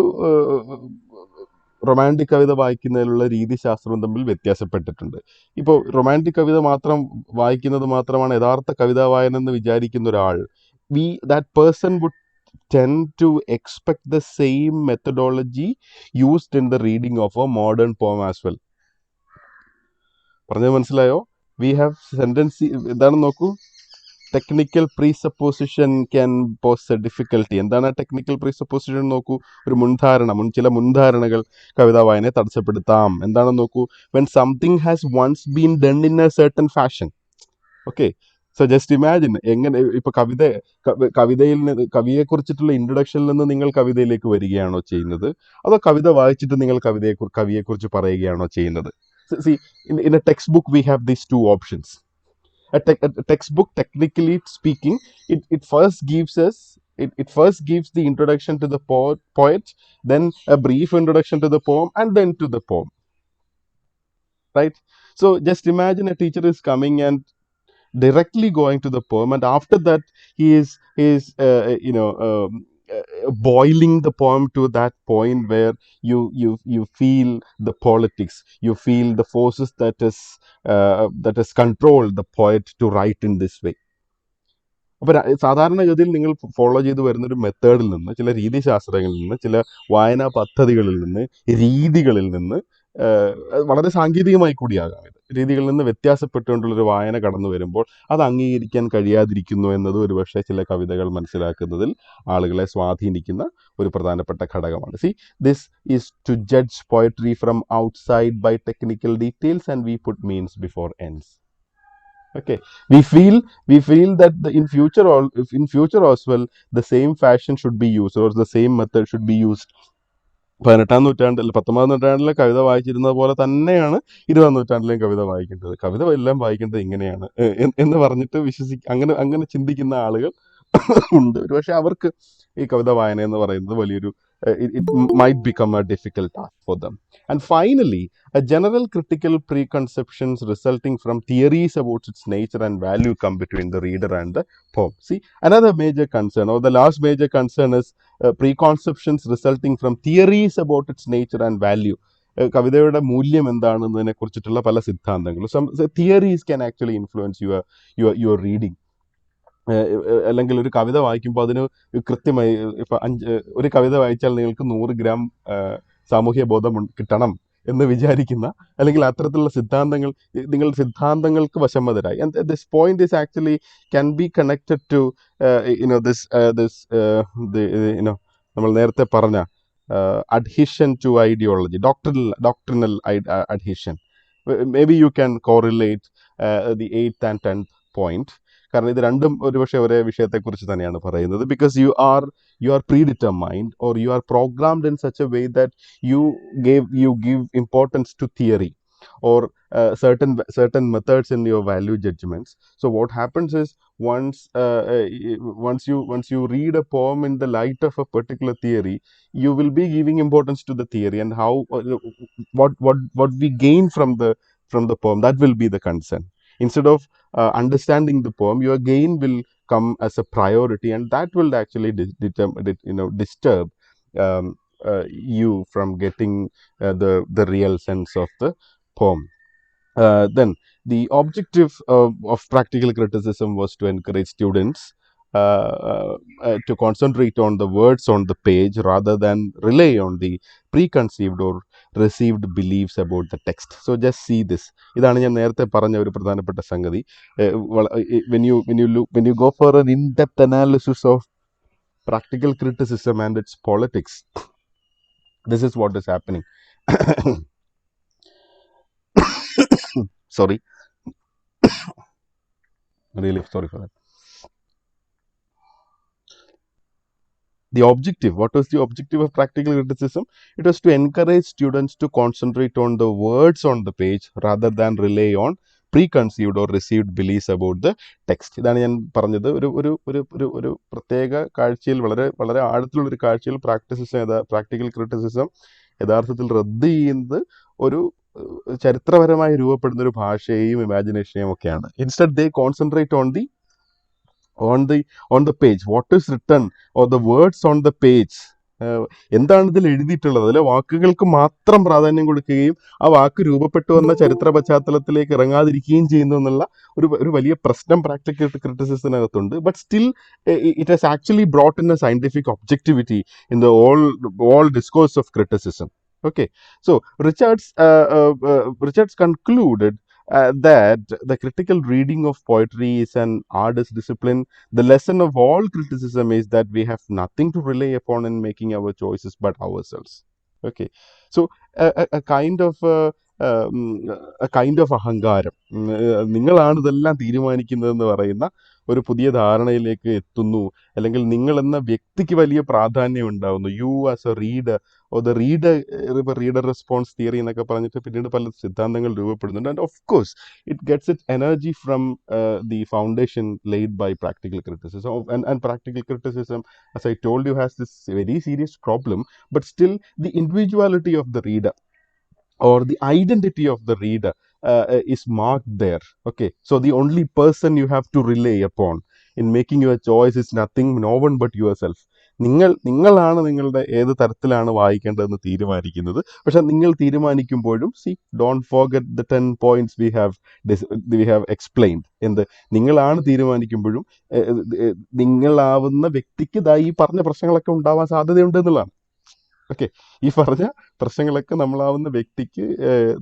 romantic കവിത വായിക്കുന്നതിലുള്ള രീതിശാസ്ത്രവും തമ്മിൽ വ്യത്യാസപ്പെട്ടിട്ടുണ്ട്. ഇപ്പോൾ romantic കവിത വായിക്കുന്നത് മാത്രമാണ് യഥാർത്ഥ കവിതാ വായന എന്ന് വിചാരിക്കുന്ന ഒരാൾ, that person would tend to expect the same methodology used in the reading of a modern poem as well. പറഞ്ഞത് മനസ്സിലായോ? വി ഹാവ് സെന്റൻസി എന്താണെന്ന് നോക്കൂ. Technical presupposition can pose a difficulty. എന്താണ് ടെക്നിക്കൽ പ്രീസപ്പോസിഷൻ നോക്കൂ. ചില മുൻധാരണകൾ കവിതാ വായനയെ തടസ്സപ്പെടുത്താം. എന്താണെന്ന് നോക്കൂ. When something has once been done in a certain fashion. Okay. So just imagine, എങ്ങനെ ഇപ്പൊ കവിതയിൽ നിന്ന്, കവിയെക്കുറിച്ചിട്ടുള്ള ഇൻട്രൊഡക്ഷനിൽ നിന്ന് നിങ്ങൾ കവിതയിലേക്ക് വരികയാണോ ചെയ്യുന്നത്, അതോ കവിത വായിച്ചിട്ട് നിങ്ങൾ കവിയെക്കുറിച്ച് പറയുകയാണോ ചെയ്യുന്നത്? C, in A text book we have these two options. A textbook, technically speaking, it first gives the introduction to the poet, then a brief introduction to the poem, and then to the poem, right? So just imagine a teacher is coming and directly going to the poem, and after that he is boiling the poem to that point where you feel the politics, you feel the forces that has controlled the poet to write in this way. അപ്പോൾ സാധാരണഗതിയിൽ നിങ്ങൾ follow ചെയ്ത് വരുന്നൊരു മെത്തേഡിൽ നിന്ന്, ചില രീതിശാസ്ത്രങ്ങളിൽ നിന്ന്, ചില വായനാ പദ്ധതികളിൽ നിന്ന്, രീതികളിൽ നിന്ന്, വളരെ സാങ്കേതികമായി കൂടിയാകാം ഇത്, രീതികളിൽ നിന്ന് വ്യത്യാസപ്പെട്ടുകൊണ്ടുള്ളൊരു വായന കടന്നു വരുമ്പോൾ അത് അംഗീകരിക്കാൻ കഴിയാതിരിക്കുന്നു എന്നത് ഒരുപക്ഷെ ചില കവിതകൾ മനസ്സിലാക്കുന്നതിൽ ആളുകളെ സ്വാധീനിക്കുന്ന ഒരു പ്രധാനപ്പെട്ട ഘടകമാണ്. See, this is to judge poetry from outside by technical details and we put means before ends. Okay, we feel that in future as well, the same fashion should be used, or the same method should be used. 18-ാം നൂറ്റാണ്ടിൽ 19-ാം നൂറ്റാണ്ടിലെ കവിത വായിച്ചിരുന്നത് പോലെ തന്നെയാണ് 20-ാം നൂറ്റാണ്ടിലെയും കവിത വായിക്കേണ്ടത്. കവിത എല്ലാം വായിക്കേണ്ടത് ഇങ്ങനെയാണ് എന്ന് പറഞ്ഞിട്ട് അങ്ങനെ ചിന്തിക്കുന്ന ആളുകൾ ഉണ്ട്. പക്ഷെ അവർക്ക് ഈ കവിത വായന എന്ന് പറയുന്നത് വലിയൊരു it might become a difficult task for them. And finally, a general critical preconceptions resulting from theories about its nature and value come between the reader and the poem. See, another major concern, or the last major concern, is preconceptions resulting from theories about its nature and value. കവിതയുടെ മൂല്യം എന്താണെന്നതിനെ കുറിച്ചിട്ടുള്ള പല സിദ്ധാന്തങ്ങളും. Some theories can actually influence your reading. അല്ലെങ്കിൽ ഒരു കവിത വായിക്കുമ്പോൾ അതിന് കൃത്യമായി ഇപ്പം ഒരു കവിത വായിച്ചാൽ നിങ്ങൾക്ക് 100 ഗ്രാം സാമൂഹ്യ ബോധം കിട്ടണം എന്ന് വിചാരിക്കുന്ന, അല്ലെങ്കിൽ അത്തരത്തിലുള്ള സിദ്ധാന്തങ്ങൾ, നിങ്ങൾ സിദ്ധാന്തങ്ങൾക്ക് വശംവദരായി. And this point is actually can be connected to this നമ്മൾ നേരത്തെ പറഞ്ഞ adhesion to ideology, doctrinal adhesion. Maybe you can correlate the 8th and 10th point. കാരണം ഇത് രണ്ടും ഒരുപക്ഷെ ഒരേ വിഷയത്തെക്കുറിച്ച് തന്നെയാണ് പറയുന്നത്. Because you are predetermined, or you are programmed in such a way that you give importance to theory, or certain methods in your value judgments. So what happens is, once you read a poem in the light of a particular theory, you will be giving importance to the theory, and how what we gain from the poem, that will be the concern. Instead of understanding the poem, your gain will come as a priority, and that will actually disturb um, you from getting the real sense of the poem. Then the objective of practical criticism was to encourage students to concentrate on the words on the page rather than rely on the preconceived or received beliefs about the text. So just see this. ഇതാണ് ഞാൻ നേരത്തെ പറഞ്ഞ ഒരു പ്രധാനപ്പെട്ട സംഗതി. When you go for an in-depth analysis of practical criticism and its politics, this is what is happening. Sorry, really sorry for that. The objective, what was the objective of practical criticism? It was to encourage students to concentrate on the words on the page rather than rely on preconceived or received beliefs about the text. ഇതാണ് ഞാൻ പറഞ്ഞത്. ഒരു പ്രത്യേക കാഴ്ചയിൽ, വളരെ വളരെ ആഴത്തിലുള്ള ഒരു കാഴ്ചയിൽ പ്രാക്ടിക്കൽ ക്രിറ്റിസിസം യഥാർത്ഥത്തിൽ റദ്ദ് ചെയ്യുന്നത് ഒരു ചരിത്രപരമായി രൂപപ്പെടുന്ന ഒരു ഭാഷയെയും ഇമാജിനേഷനെയും ഒക്കെയാണ്. Instead they concentrate on the page, what is written, or the words on the page. എന്താണ് ഇതിൽ എഴുതിയിട്ടുള്ളത്, അതിലെ വാക്കുകൾക്ക് മാത്രം പ്രാധാന്യം കൊടുക്കുകയും ആ വാക്ക് രൂപപ്പെട്ടു വന്ന ചരിത്ര പശ്ചാത്തലത്തിലേക്ക് ഇറങ്ങാതിരിക്കുകയും ചെയ്യുന്നു എന്നുള്ള ഒരു വലിയ പ്രശ്നം പ്രാക്ടിക്കൽ ക്രിറ്റിസിസത്തിനകത്തുണ്ട്. But still it has actually brought in a scientific objectivity in the all discourse of criticism. Okay, so Richards concluded that the critical reading of poetry is an artist discipline. The lesson of all criticism is that we have nothing to rely upon in making our choices but ourselves. Okay, so a kind of അഹങ്കാരം, നിങ്ങളാണ് ഇതെല്ലാം തീരുമാനിക്കുന്നതെന്ന് പറയുന്ന ഒരു പുതിയ ധാരണയിലേക്ക് എത്തുന്നു. അല്ലെങ്കിൽ നിങ്ങൾ എന്ന വ്യക്തിക്ക് വലിയ പ്രാധാന്യം ഉണ്ടാവുന്നു. You as a reader, or the reader response theory എന്നൊക്കെ പറഞ്ഞിട്ട് പിന്നീട് പല സിദ്ധാന്തങ്ങൾ രൂപപ്പെടുന്നുണ്ട്. And of course it gets its energy from the foundation laid by practical criticism. And practical criticism, as I told you, has this very serious problem. But still, the individuality of the reader, or the identity of the reader, is marked there. Okay, so the only person you have to rely upon in making your choice is no one but yourself. നിങ്ങളാണ് നിങ്ങളുടെ ഏത് തരത്തിലാണ് വായിക്കേണ്ടതെന്ന് തീരുമാനിക്കുന്നത്. പക്ഷെ നിങ്ങൾ തീരുമാനിക്കുമ്പോഴും don't forget the 10 points we have explained. നിങ്ങളാണ് തീരുമാനിക്കുമ്പോഴും നിങ്ങളാവുന്ന വ്യക്തിക്ക് ഈ പറഞ്ഞ പ്രശ്നങ്ങളൊക്കെ ഉണ്ടാവാൻ സാധ്യതയുണ്ട് എന്നുള്ളതാണ്. ഓക്കെ, ഈ പറഞ്ഞ പ്രശ്നങ്ങളൊക്കെ നമ്മളാവുന്ന വ്യക്തിക്ക്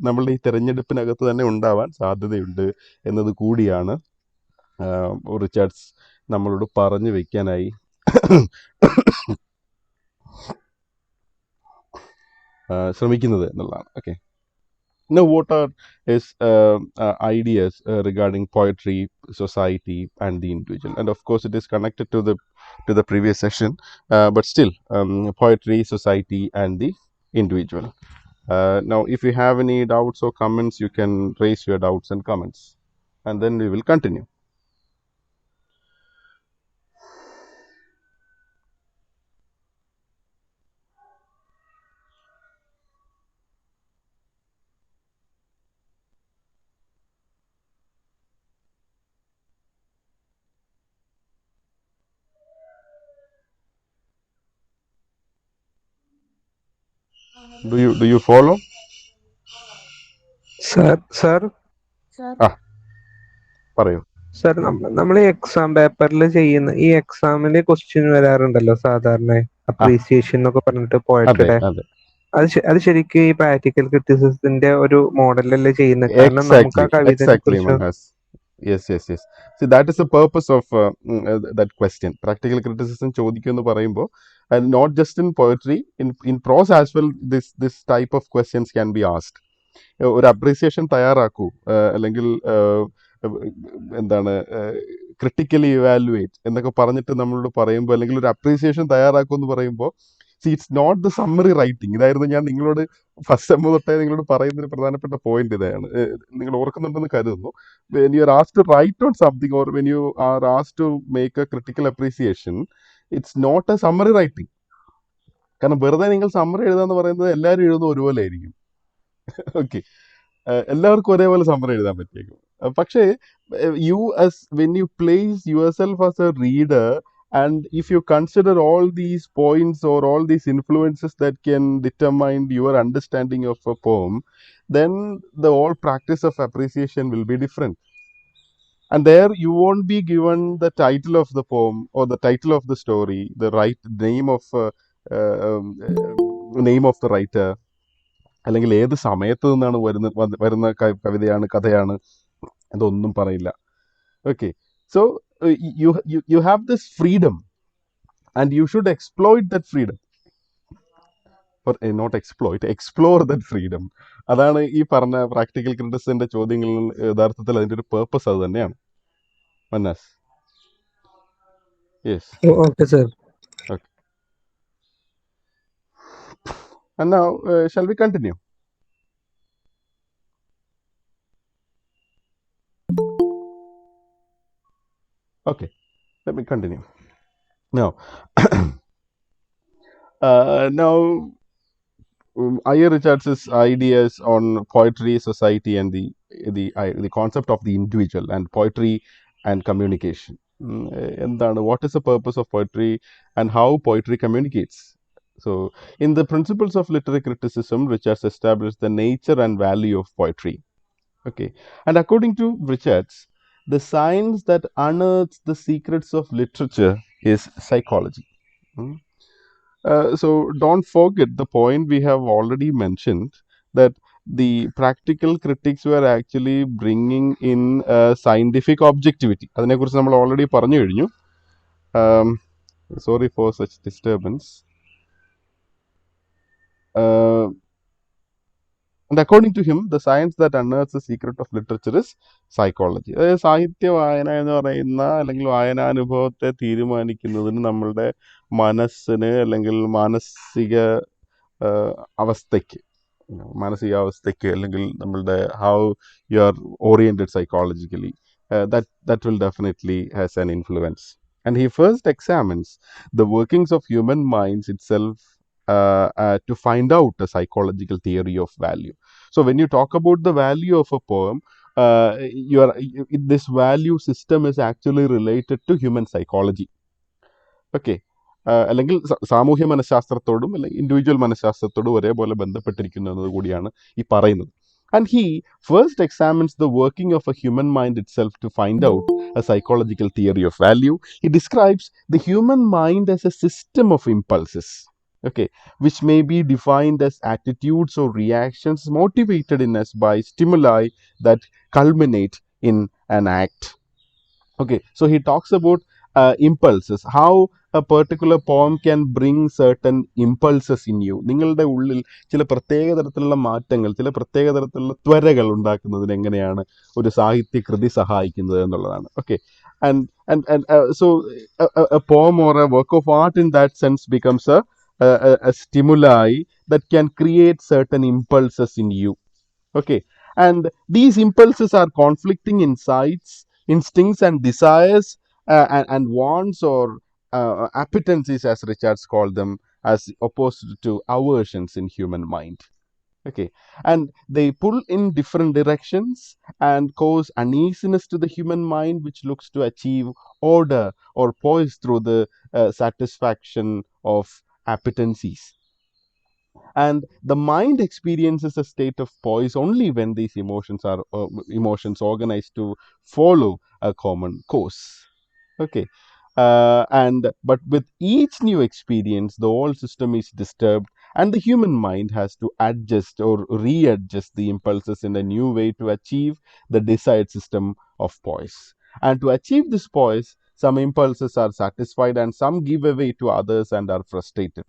നമ്മളുടെ ഈ തെരഞ്ഞെടുപ്പിനകത്ത് തന്നെ ഉണ്ടാവാൻ സാധ്യതയുണ്ട് എന്നത് കൂടിയാണ് റിച്ചാർഡ്സ് നമ്മളോട് പറഞ്ഞു വെക്കാനായി ശ്രമിക്കുന്നത് എന്നുള്ളതാണ്. Okay, now what are his ideas regarding poetry, society and the individual? And of course it is connected to the previous session, but still, poetry, society and the individual. Now if you have any doubts or comments, you can raise your doubts and comments, and then we will continue. Do you follow? Sir ആ പറയൂ. Sir നമ്മൾ ഈ exam പേപ്പറിൽ ചെയ്യുന്ന ഈ എക്സാമിന് question വരാറുണ്ടല്ലോ സാധാരണ, ആ അപ്രീസിയേഷൻ എന്നൊക്കെ പറഞ്ഞിട്ട് അതെ പോയട്രിയുടെ. അതെ, അത് ശരിക്കും ഈ പ്രാക്ടിക്കൽ ക്രിറ്റിസിസത്തിന്റെ ഒരു മോഡലല്ലേ ചെയ്യുന്നത്? കാരണം നമുക്ക് ആ കവിതനെ exactly കുറിച്ച്. Manas. Yes. See, that is the purpose of that question. Practical criticism ചോദിക്കുമെന്ന് പറയുമ്പോൾ, and not just in poetry, in prose as well, this type of questions can be asked. ഒരു അപ്രീസിയേഷൻ തയ്യാറാക്കൂ, അല്ലെങ്കിൽ എന്താണ് ക്രിട്ടിക്കലി ഇവാലുവേറ്റ് എന്നൊക്കെ പറഞ്ഞിട്ട് നമ്മളോട് പറയുമ്പോൾ, അല്ലെങ്കിൽ ഒരു അപ്രീസിയേഷൻ തയ്യാറാക്കൂ എന്ന് പറയുമ്പോൾ, see it's not the summary writing. ഇതായിരുന്നു ഞാൻ നിങ്ങളോട് ഫസ്റ്റ് സെമ്മ് തൊട്ടേ നിങ്ങളോട് പറയുന്നൊരു പ്രധാനപ്പെട്ട പോയിന്റ് ഇതാണ്. നിങ്ങൾ ഓർക്കുന്നുണ്ടെന്ന് കരുതുന്നു. When you are asked to write on something, or when you are asked to make a critical appreciation, it's not a summary writing. കാരണം വെറുതെ നിങ്ങൾ സമ്മറി എഴുതാന്ന് പറയുന്നത് എല്ലാവരും എഴുതുന്ന ഒരുപോലെ ആയിരിക്കും. ഓക്കെ, എല്ലാവർക്കും ഒരേപോലെ സമ്മറി എഴുതാൻ പറ്റിയേക്കും. പക്ഷേ you as when you place yourself as a reader, and if you consider all these points or all these influences that can determine your understanding of a poem, then the whole practice of appreciation will be different. And there you won't be given the title of the poem or the title of the story, the right name of name of the writer, അല്ലെങ്കിൽ ഏത് സമയത്ത് നിന്നാണ് വരുന്ന കവിതയാണ്, കഥയാണ്, അതൊന്നും പറയില്ല. Okay, so you have this freedom and you should exploit that freedom, not exploit, explore that freedom. അതാണ് ഈ പറഞ്ഞ പ്രാക്ടിക്കൽ ക്രിറ്റിസിന്റെ ചോദ്യങ്ങളിൽ യഥാർത്ഥത്തിൽ അതിന്റെ ഒരു പേർപ്പസ് അത് തന്നെയാണ്. മന്നാസ്. Yes. Okay sir. Okay. And now, shall we continue? Okay, let me continue. Now, now I.A. Richards' ideas on poetry, society, and the concept of the individual, and poetry and communication. What is the purpose of poetry and how poetry communicates? So, in the Principles of Literary Criticism, Richards established the nature and value of poetry. Okay, and according to Richards, the science that unearths the secrets of literature is psychology. Hmm. So don't forget the point we have already mentioned, that the practical critics were actually bringing in scientific objectivity. അതിനെക്കുറിച്ച് നമ്മൾ already പറഞ്ഞു കഴിഞ്ഞു. Sorry for such disturbance. And according to him, the science that unearths the secret of literature is psychology. അതായത് സാഹിത്യ വായന എന്ന് പറയുന്ന, അല്ലെങ്കിൽ വായനാനുഭവത്തെ തീരുമാനിക്കുന്നതിന് നമ്മളുടെ മനസ്സിന്, അല്ലെങ്കിൽ അവസ്ഥയ്ക്ക്, മാനസികാവസ്ഥയ്ക്ക്, അല്ലെങ്കിൽ നമ്മളുടെ how you are oriented psychologically, that will definitely has an influence. And he first examines the workings of human minds itself to find out a psychological theory of value. So when you talk about the value of a poem, this value system is actually related to human psychology. Okay, അല്ലെങ്കിൽ സാമൂഹ്യ മനഃശാസ്ത്രത്തോടും അല്ലെങ്കിൽ individual മനഃശാസ്ത്രത്തോടും ഒരേപോലെ ബന്ധപ്പെട്ടിരിക്കുന്നു എന്നത് കൂടിയാണ് ഈ പറയുന്നത്. And he first examines the working of a human mind itself to find out a psychological theory of value. He describes the human mind as a system of impulses, okay, which may be defined as attitudes or reactions motivated in us by stimuli that culminate in an act. Okay, so he talks about impulses, how a particular poem can bring certain impulses in you. നിങ്ങളുടെ ഉള്ളിൽ ചില പ്രത്യേക തരത്തിലുള്ള മാറ്റങ്ങൾ, ചില പ്രത്യേക തരത്തിലുള്ള ത്വരകൾ ഉണ്ടാക്കുന്നതിന് എങ്ങനെയാണ് ഒരു സാഹിത്യകൃതി സഹായിക്കുന്നത് എന്നുള്ളതാണ്. Okay, so a poem or a work of art in that sense becomes a stimuli that can create certain impulses in you. Okay, and these impulses are conflicting instincts and desires, and wants, or appetencies, as Richards called them, as opposed to aversions in human mind. Okay, and they pull in different directions and cause uneasiness to the human mind, which looks to achieve order or poise through the satisfaction of appetencies. And the mind experiences a state of poise only when these emotions organized to follow a common course. Okay. And but with each new experience, the whole system is disturbed, and the human mind has to adjust or readjust the impulses in a new way to achieve the desired system of poise. And to achieve this poise, some impulses are satisfied and some give way to others and are frustrated.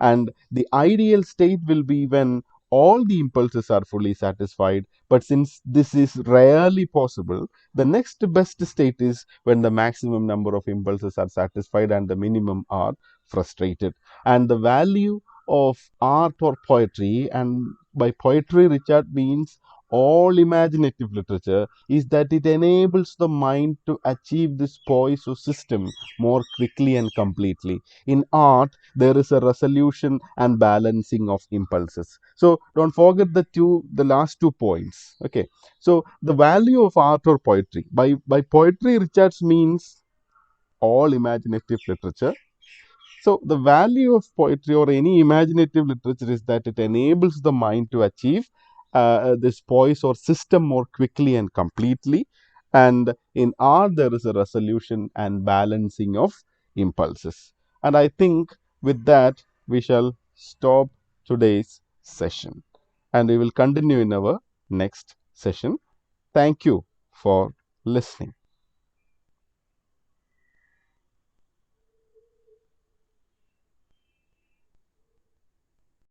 And the ideal state will be when all the impulses are fully satisfied. But since this is rarely possible, the next best state is when the maximum number of impulses are satisfied and the minimum are frustrated. And the value of art or poetry, and by poetry Richard means all imaginative literature, is that it enables the mind to achieve this poise or system more quickly and completely. In art, there is a resolution and balancing of impulses. So don't forget the last 2 points. Okay. So the value of art or poetry, by poetry Richards means all imaginative literature. So the value of poetry or any imaginative literature is that it enables the mind to achieve this poise or system more quickly and completely. And in art, there is a resolution and balancing of impulses. And I think with that, we shall stop today's session. And we will continue in our next session. Thank you for listening.